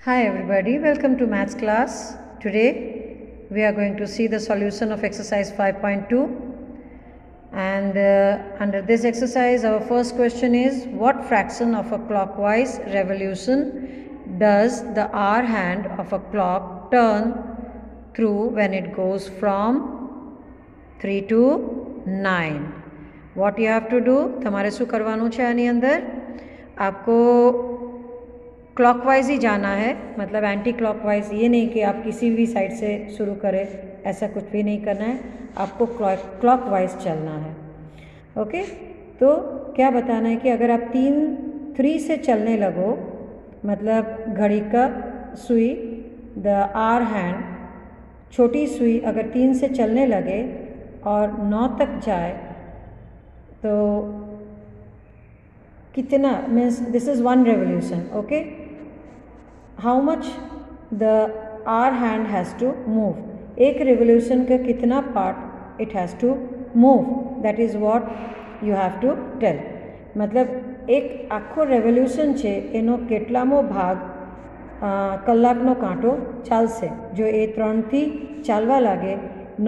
Hi everybody, welcome to maths class. Today we are going to see the solution of exercise 5.2 and under this exercise our first question is what fraction of a clockwise revolution does the hour hand of a clock turn through when it goes from 3 to 9? What you have to do? તમારે શું કરવાનું છે આની અંદર? आपको clockwise ही जाना है, मतलब एंटी क्लॉकवाइज ये नहीं कि आप किसी भी साइड से शुरू करें, ऐसा कुछ भी नहीं करना है, आपको क्लॉकवाइज चलना है। ओके, तो क्या बताना है कि अगर आप 3 से चलने लगो, मतलब घड़ी का सुई द आवर हैंड छोटी सुई अगर 3 से चलने लगे और 9 तक जाए तो कितना means this is 1 revolution. Okay, how much the hour hand has to move, एक रेवोल्यूशन का कितना part it has to move, that is what you have to tell. मतलब एक आखो रेवोल्यूशन है एनो केटलामो भाग कलाकनो कांटो चालशे, जो ए 3 थी चालवा लागे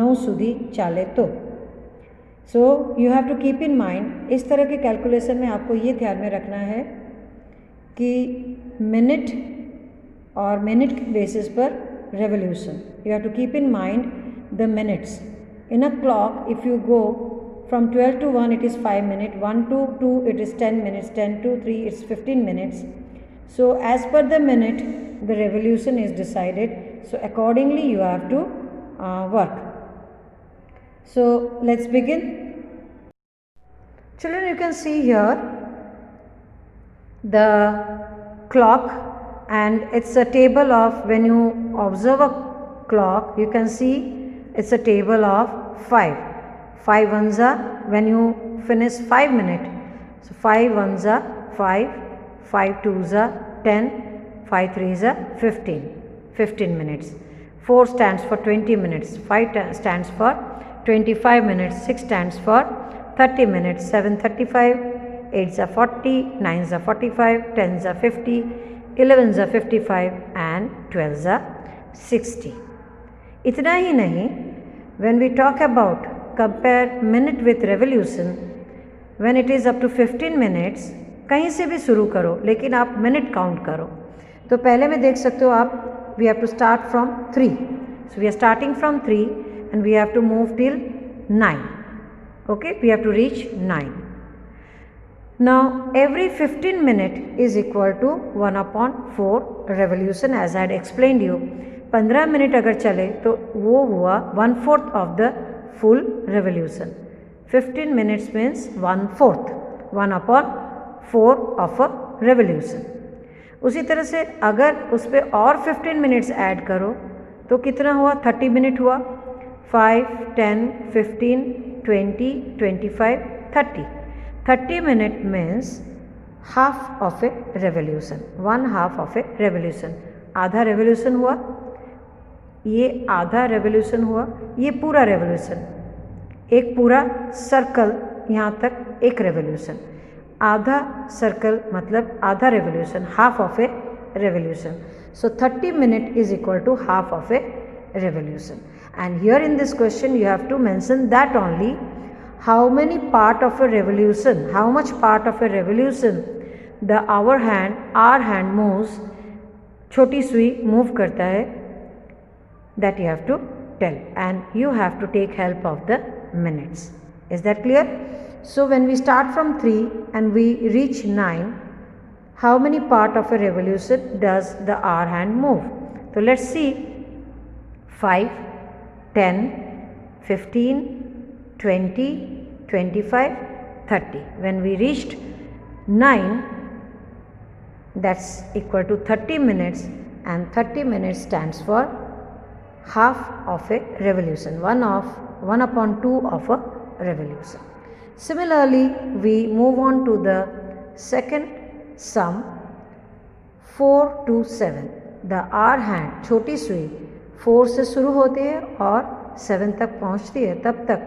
9 सुधी चाले तो। So you have to keep in mind, इस तरह के कैलकुलेशन में आपको ये ध्यान में रखना है कि मिनट और मिनट के बेसिस पर revolution, you have to keep in mind the minutes in a clock. If you go from 12 to 1 it is 5 minutes, 1 to 2 it is 10 minutes, 10 to 3 it's 15 minutes. So as per the minute the revolution is decided, so accordingly you have to work. So let's begin. Children, you can see here the clock and it's a table of, when you observe a clock you can see it's a table of 5 ones are, when you finish 5 minutes, so 5 ones are 5, 5 twos are 10, 5 threes are 15 minutes. 4 stands for 20 minutes, 5 stands for 25 minutes, 6 stands for 30 minutes, 7 35, 8s are 40, 9s are 45, 10s are 50, 11s are 55 and 12s are 60. इतना ही नहीं, when we talk about compare minute with revolution, when it is up to 15 minutes, कहीं से भी शुरू करो लेकिन आप minute count करो। तो पहले में देख सकते हो आप, we have to start from 3, so we are starting from 3 and we have to move till 9. Okay, we have to reach 9. Now every 15 minute is equal to 1/4 revolution, as I had explained you. 15 minute अगर चले तो वो हुआ 1/4 of the full revolution. 15 minutes means 1/4, 1/4 of a revolution. उसी तरह से अगर उस पर और 15 मिनट्स ऐड करो तो कितना हुआ, 30 मिनट हुआ। 5, 10, 15, 20, 25, 30 minute means half of a revolution, 1/2 of a revolution. आधा रेवोल्यूशन हुआ, ये आधा रेवोल्यूशन हुआ, ये पूरा रेवोल्यूशन, एक पूरा सर्कल यहाँ तक एक रेवोल्यूशन, आधा सर्कल मतलब आधा revolution, half of A revolution. So 30 minute is equal to half of a revolution. And here in this question you have to mention that only how many part of a revolution, how much part of a revolution the hour hand moves, छोटी सुई move करता है, that you have to tell, and you have to take help of the minutes. Is that clear? So when we start from 3 and we reach 9, how many part of a revolution does the hour hand move? So let's see. 5, 10, 15, 20, 25, 30. When we reached 9, that's equal to 30 minutes, and 30 minutes stands for half of a revolution, 1/2 of a revolution. Similarly, we move on to the second sum, 4 to 7. The hour hand छोटी सुई 4 से शुरू होती है और 7 तक पहुंचती है, तब तक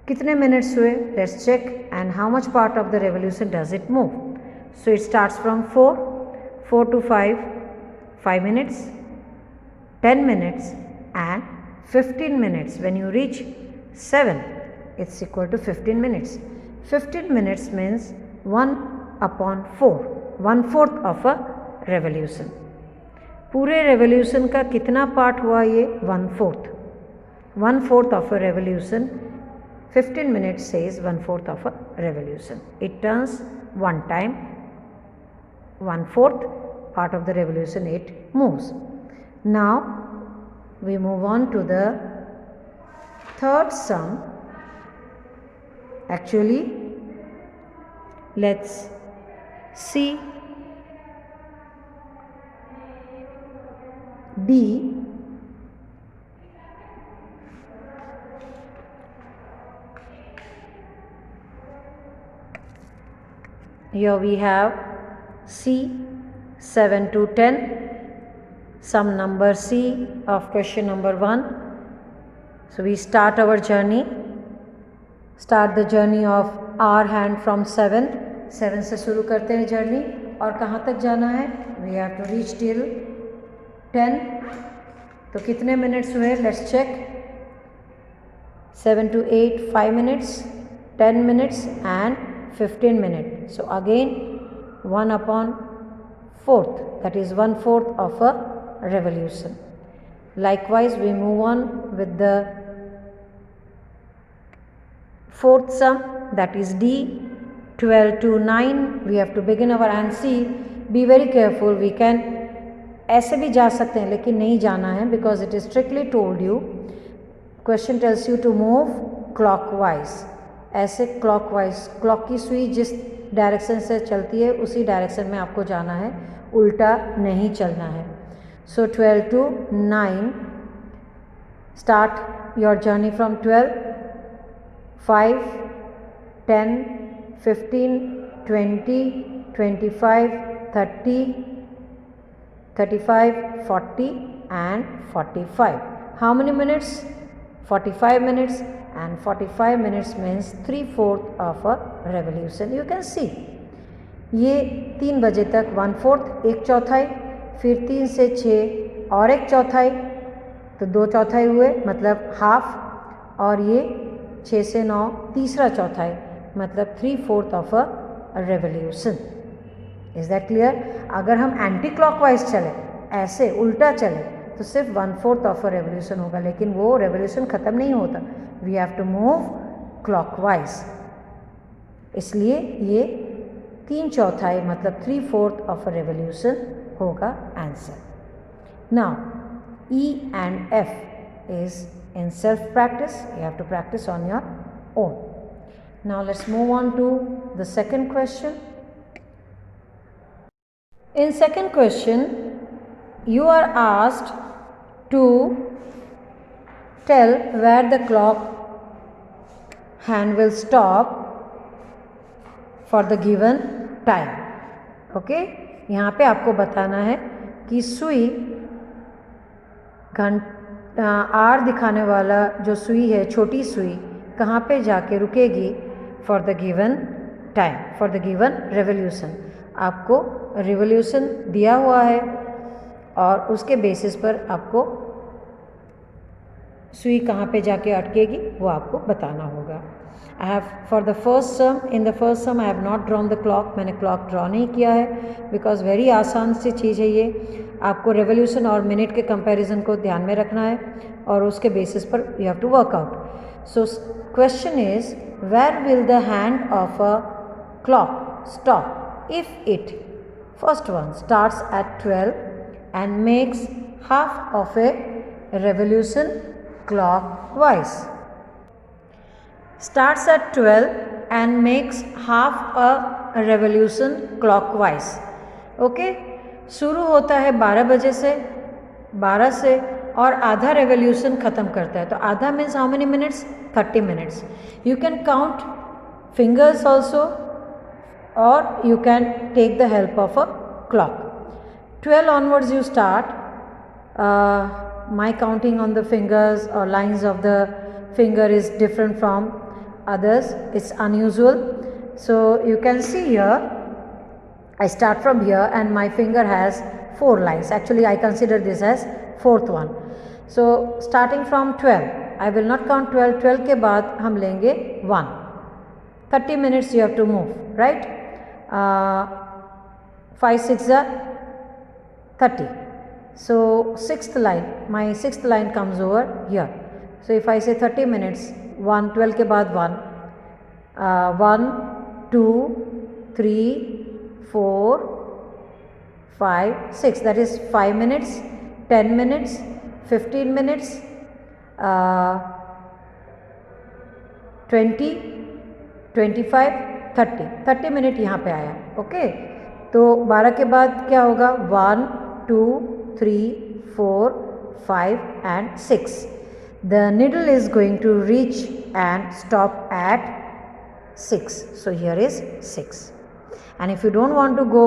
कितने मिनट्स हुए? Let's check, and how much part of the revolution does it move. So it starts from 4 to 5, 5 minutes, 10 minutes and 15 minutes. When you reach 7, it's equal to 15 minutes. 15 minutes means 1/4, 1/4 of a revolution. पूरे revolution का कितना part हुआ ये? 1/4. 1/4 of a revolution. 15 minutes says 1/4 of a revolution. It turns one time, 1/4 part of the revolution it moves. Now we move on to the third sum. Actually, let's see D. Here we have C 7 to 10, sum number C of question number 1. So we start our journey. Start the journey of our hand from 7. 7 से शुरू करते हैं journey और कहाँ तक जाना है? We have to reach till 10. तो कितने मिनट्स हुए? Let's check. 7 to 8, 5 minutes, 10 minutes and 15 minutes. So again 1/4, that is 1/4 of a revolution. Likewise we move on with the fourth sum, that is D. 12 to 9. We have to begin our answer. Be very careful. We can ऐसे भी जा सकते हैं लेकिन नहीं जाना है because it is strictly told you. Question tells you to move clockwise. ऐसे clockwise, clock की सुई जिस डायरेक्शन से चलती है उसी डायरेक्शन में आपको जाना है, उल्टा नहीं चलना है. So 12 to 9. Start your journey from 12. 5, 10, 15, 20, 25, 30, 35, 40 and 45. How many minutes? 45 minutes, and 45 minutes means 3/4 of a revolution. You can see ये 3 बजे तक 1/4, 1/4, फिर 3 से 6 और 1/4, तो 2/4 हुए मतलब हाफ, और ये 6 से 9 तीसरा चौथाई मतलब 3/4 of a revolution. Is that clear? अगर हम एंटी क्लॉकवाइज चले, ऐसे उल्टा चले, तो सिर्फ 1/4 ऑफ अ रेवोल्यूशन होगा, लेकिन वो रेवोल्यूशन ख़त्म नहीं होता. We have to move clockwise. इसलिए ये 3/4 मतलब 3/4 ऑफ अ रेवोल्यूशन होगा answer. Now E and F is in self practice. You have to practice on your own. Now let's move on to the second question. In second question, you are asked to tell where the clock hand will stop for the given time. Okay? यहाँ पे आपको बताना है कि सुई are दिखाने वाला जो सुई है, छोटी सुई, कहाँ पे जाके रुकेगी for the given time, for the given revolution. आपको रेवोल्यूशन दिया हुआ है और उसके बेसिस पर आपको सुई कहाँ पे जाके अटकेगी वो आपको बताना होगा. I have for the first sum, in the first sum I have not drawn the clock. मैंने क्लॉक ड्रॉ नहीं किया है बिकॉज वेरी आसान सी चीज़ है ये. आपको रेवोल्यूशन और मिनट के कंपैरिजन को ध्यान में रखना है और उसके बेसिस पर you have to work out. So question is where will the hand of a clock stop if it, first one, starts at 12 and makes half of a revolution clockwise. Starts at 12 and makes half a revolution clockwise. Okay? शुरू होता है 12 बजे से, 12 से, और आधा revolution ख़त्म करता है. तो आधा means how many minutes? 30 minutes. You can count fingers also और you can take the help of a clock. 12 onwards you start. My counting on the fingers or lines of the finger is different from others. It's unusual. So you can see here, I start from here and my finger has 4 lines. Actually, I consider this as fourth one. So starting from 12, I will not count 12. 12 के बाद हम लेंगे 1. 30 minutes you have to move, right? 5 6 are 30. So sixth line, my sixth line comes over here. So if I say 30 minutes, 1, 12 के बाद 1, 1 2 3 4 5 6, that is 5 minutes, 10 minutes, 15 minutes, 20 25 30 minute यहाँ पे आया. Okay, तो 12 के बाद क्या होगा? 1 2 3 4 5 and 6. The needle is going to reach and stop at 6. So here is 6. And if you don't want to go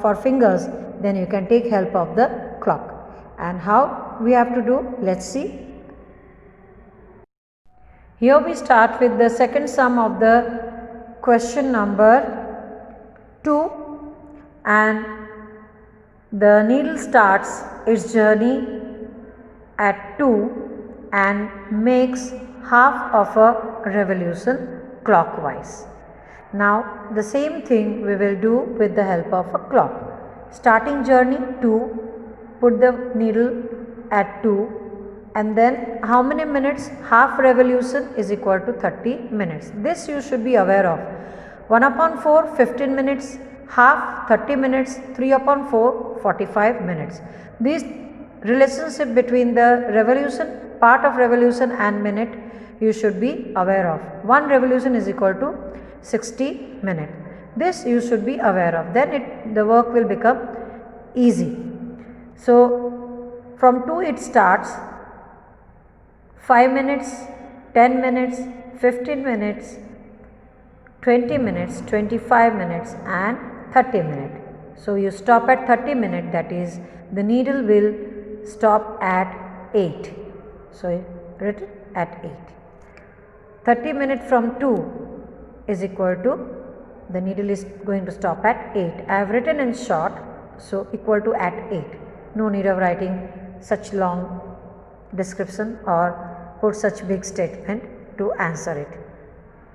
for fingers, then you can take help of the clock. And how we have to do? Let's see. Here we start with the second sum of the question number 2, and the needle starts its journey at 2 and makes half of a revolution clockwise. Now the same thing we will do with the help of a clock. Starting journey 2, put the needle at 2, and then how many minutes? Half revolution is equal to 30 minutes. This you should be aware of. 1 upon 4 15 minutes, half 30 minutes, 3 upon 4 45 minutes. This relationship between the revolution, part of revolution and minute you should be aware of. 1 revolution is equal to 60 minutes. This you should be aware of. Then the work will become easy. So from 2 it starts. 5 minutes, 10 minutes, 15 minutes, 20 minutes, 25 minutes and 30 minutes. So you stop at 30 minutes, that is the needle will stop at 8. So written at 8. 30 minutes from 2 is equal to, the needle is going to stop at 8. I have written in short, so equal to at 8. No need of writing such long description or put such big statement to answer it.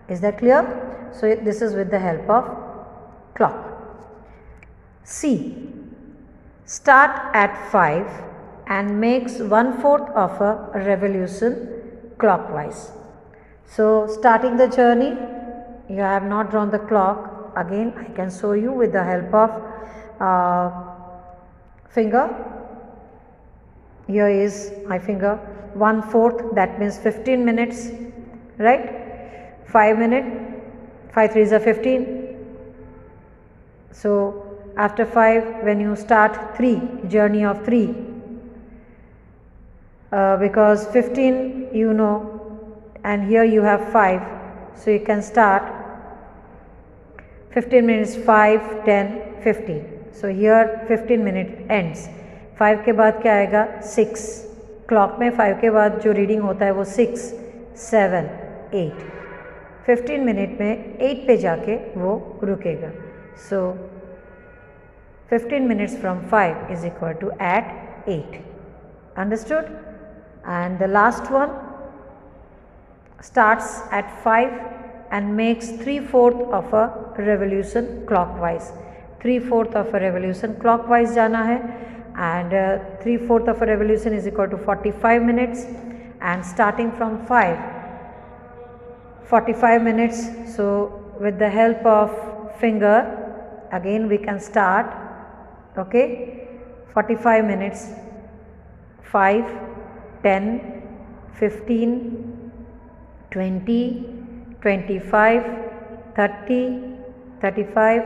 Is that clear? So this is with the help of clock. C. Start at 5 and makes 1/4 of a revolution clockwise. So starting the journey, you have not drawn the clock. Again I can show you with the help of finger. Here is my finger. 1/4, that means 15 minutes, right? 5 minutes, 5 3s are 15. So after 5, when you start 3, journey of 3, because 15 you know, and here you have 5, so you can start 15 minutes, 5 10 15. So here 15 minute ends. 5 के बाद क्या आएगा? 6. Clock में 5 के बाद जो reading होता है वो 6 7 8. 15 मिनट में 8 पे जाके वो रुकेगा. सो 15 minutes from 5 is equal to at 8. Understood? And the last one starts at 5 and makes 3/4 of a revolution clockwise. 3/4 of a revolution clockwise जाना है, and 3/4 of a revolution is equal to 45 minutes, and starting from 5, 45 minutes. So with the help of finger again we can start. Okay, 45 minutes, 5 10 15 20 25 30 35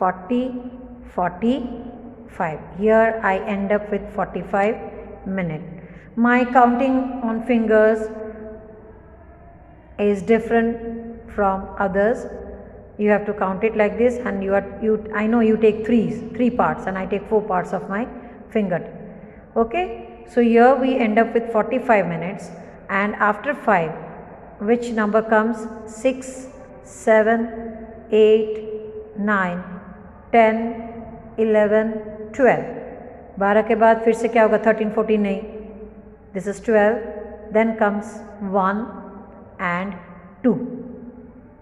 40 45. Here I end up with 45 minutes. My counting on fingers is different from others. You have to count it like this, and I know you take 3 parts and I take 4 parts of my finger. Okay, so here we end up with 45 minutes, and after 5 which number comes? 6 7 8 9 10 11 12. 12 के बाद फिर से क्या होगा, 13 14 नहीं, this is 12, then comes 1 and 2.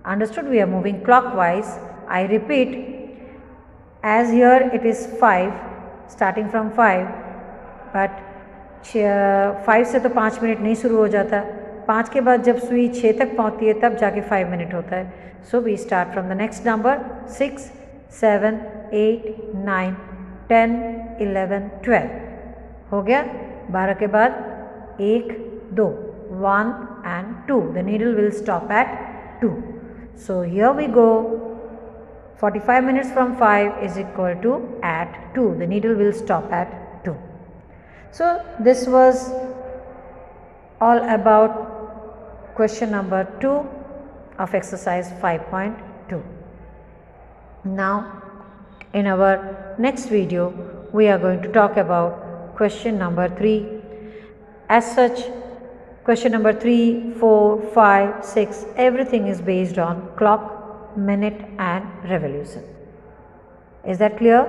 Understood? We are moving clockwise. I repeat, as here it is 5, starting from 5, but 5 से तो 5 minute नहीं शुरू हो जाता, 5 के बाद जब सुई 6 तक पहुँचती है तब जाके 5 मिनट होता है. So we start from the next number 6 7 8 9 10 11 12. हो गया. 12 के बाद 1 2 1 and 2. The needle will stop at 2. So here we go. 45 minutes from 5 is equal to at 2. The needle will stop at 2. So this was all about question number 2 of exercise 5.2. Now in our next video we are going to talk about question number 3. As such, question number 3, 4, 5, 6, everything is based on clock, minute and revolution. Is that clear?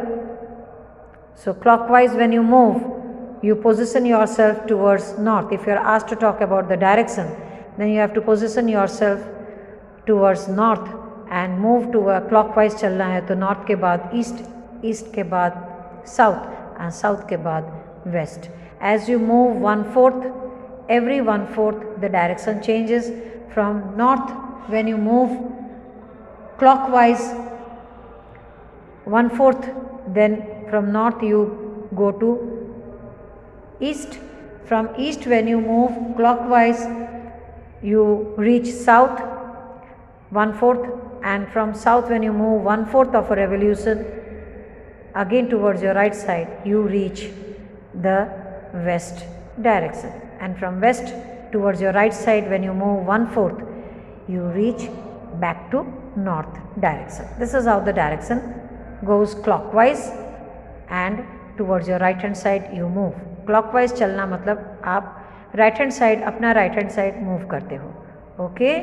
So clockwise, when you move, you position yourself towards north. If you are asked to talk about the direction, then you have to position yourself towards north and move to a clockwise. चलना है तो north के बाद east, east के बाद south and south के बाद west. As you move 1/4, every 1/4 the direction changes. From north, when you move clockwise 1/4, then from north you go to east. From east, when you move clockwise, you reach south 1/4, and from south when you move 1/4 of a revolution again towards your right side, you reach the west direction, and from west towards your right side when you move 1/4, you reach back to north direction. This is how the direction goes clockwise, and towards your right hand side you move. Clockwise चलना मतलब आप right hand side, अपना right hand side move करते हो. Okay.